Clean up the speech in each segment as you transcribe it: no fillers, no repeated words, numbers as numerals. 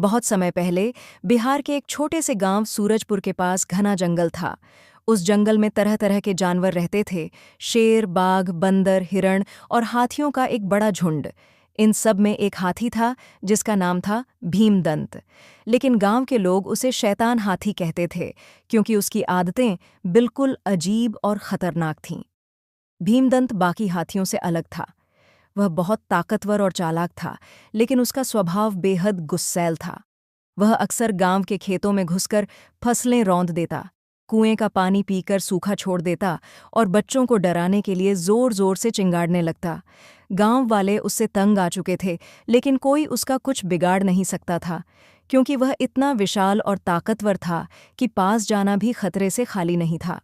बहुत समय पहले बिहार के एक छोटे से गांव सूरजपुर के पास घना जंगल था। उस जंगल में तरह तरह के जानवर रहते थे। शेर, बाघ, बंदर, हिरण और हाथियों का एक बड़ा झुंड। इन सब में एक हाथी था जिसका नाम था भीमदंत। लेकिन गांव के लोग उसे शैतान हाथी कहते थे, क्योंकि उसकी आदतें बिल्कुल अजीब और खतरनाक थीं। भीमदंत बाकी हाथियों से अलग था। वह बहुत ताकतवर और चालाक था, लेकिन उसका स्वभाव बेहद गुस्सैल था। वह अक्सर गांव के खेतों में घुसकर फसलें रौंद देता, कुएं का पानी पीकर सूखा छोड़ देता और बच्चों को डराने के लिए जोर जोर से चिंगाड़ने लगता। गांव वाले उससे तंग आ चुके थे, लेकिन कोई उसका कुछ बिगाड़ नहीं सकता था, क्योंकि वह इतना विशाल और ताकतवर था कि पास जाना भी खतरे से खाली नहीं था।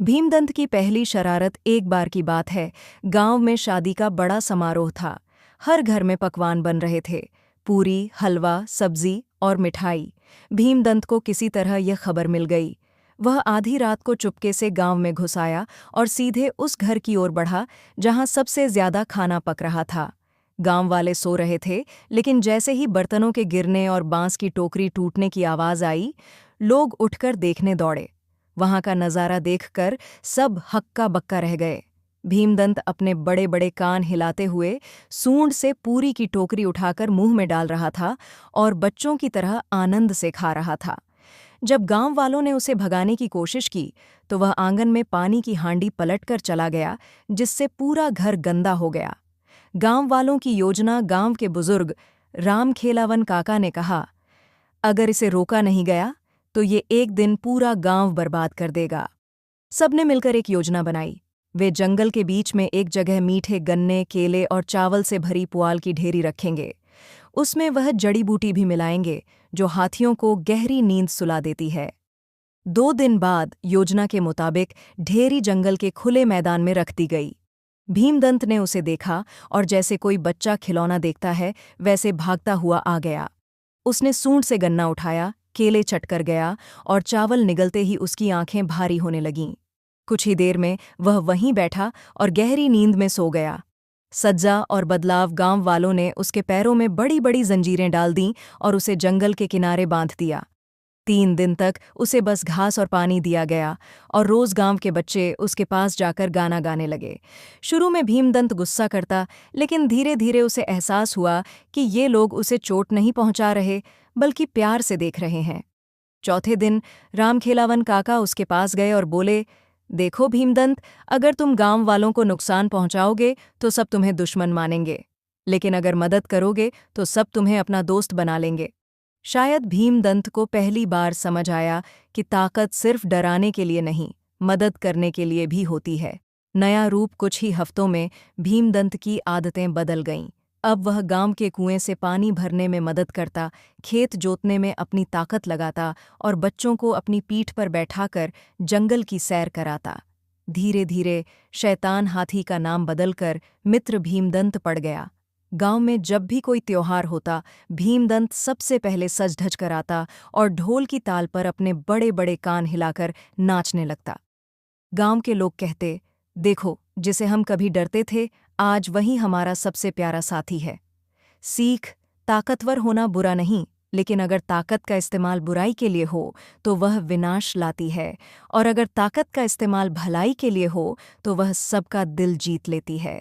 भीमदंत की पहली शरारत एक बार की बात है। गांव में शादी का बड़ा समारोह था। हर घर में पकवान बन रहे थे, पूरी, हलवा, सब्जी और मिठाई। भीमदंत को किसी तरह यह खबर मिल गई। वह आधी रात को चुपके से गांव में घुस आया और सीधे उस घर की ओर बढ़ा जहां सबसे ज्यादा खाना पक रहा था। गांव वाले सो रहे थे, लेकिन जैसे ही बर्तनों के गिरने और बांस की टोकरी टूटने की आवाज आई, लोग उठकर देखने दौड़े। वहां का नजारा देखकर सब हक्का बक्का रह गए। भीमदंत अपने बड़े बड़े कान हिलाते हुए सूंड से पूरी की टोकरी उठाकर मुंह में डाल रहा था और बच्चों की तरह आनंद से खा रहा था। जब गांव वालों ने उसे भगाने की कोशिश की, तो वह आंगन में पानी की हांडी पलटकर चला गया, जिससे पूरा घर गंदा हो गया। गांव वालों की योजना गांव के बुजुर्ग रामखेलावन काका ने कहा, अगर इसे रोका नहीं गया तो ये एक दिन पूरा गांव बर्बाद कर देगा। सबने मिलकर एक योजना बनाई। वे जंगल के बीच में एक जगह मीठे गन्ने, केले और चावल से भरी पुआल की ढेरी रखेंगे। उसमें वह जड़ी बूटी भी मिलाएंगे जो हाथियों को गहरी नींद सुला देती है। 2 दिन बाद योजना के मुताबिक ढेरी जंगल के खुले मैदान में रख दी गई। भीमदंत ने उसे देखा और जैसे कोई बच्चा खिलौना देखता है, वैसे भागता हुआ आ गया। उसने सूंड से गन्ना उठाया, केले चटकर गया और चावल निगलते ही उसकी आंखें भारी होने लगीं। कुछ ही देर में वह वहीं बैठा और गहरी नींद में सो गया। सज्जा और बदलाव गांव वालों ने उसके पैरों में बड़ी बड़ी जंजीरें डाल दीं और उसे जंगल के किनारे बांध दिया। 3 दिन तक उसे बस घास और पानी दिया गया और रोज गांव के बच्चे उसके पास जाकर गाना गाने लगे। शुरू में भीमदंत गुस्सा करता, लेकिन धीरे धीरे उसे एहसास हुआ कि ये लोग उसे चोट नहीं पहुंचा रहे, बल्कि प्यार से देख रहे हैं। चौथे दिन रामखेलावन काका उसके पास गए और बोले, देखो भीमदंत, अगर तुम गांव वालों को नुकसान पहुंचाओगे तो सब तुम्हें दुश्मन मानेंगे, लेकिन अगर मदद करोगे तो सब तुम्हें अपना दोस्त बना लेंगे। शायद भीमदंत को पहली बार समझ आया कि ताकत सिर्फ डराने के लिए नहीं, मदद करने के लिए भी होती है। नया रूप कुछ ही हफ्तों में भीमदंत की आदतें बदल गईं। अब वह गांव के कुएं से पानी भरने में मदद करता, खेत जोतने में अपनी ताकत लगाता और बच्चों को अपनी पीठ पर बैठाकर जंगल की सैर कराता। धीरे धीरे शैतान हाथी का नाम बदलकर मित्र भीमदंत पड़ गया। गांव में जब भी कोई त्योहार होता, भीमदंत सबसे पहले सज धज कर आता और ढोल की ताल पर अपने बड़े बड़े कान हिलाकर नाचने लगता। गांव के लोग कहते, देखो, जिसे हम कभी डरते थे, आज वही हमारा सबसे प्यारा साथी है। सीख, ताकतवर होना बुरा नहीं, लेकिन अगर ताकत का इस्तेमाल बुराई के लिए हो तो वह विनाश लाती है, और अगर ताकत का इस्तेमाल भलाई के लिए हो तो वह सबका दिल जीत लेती है।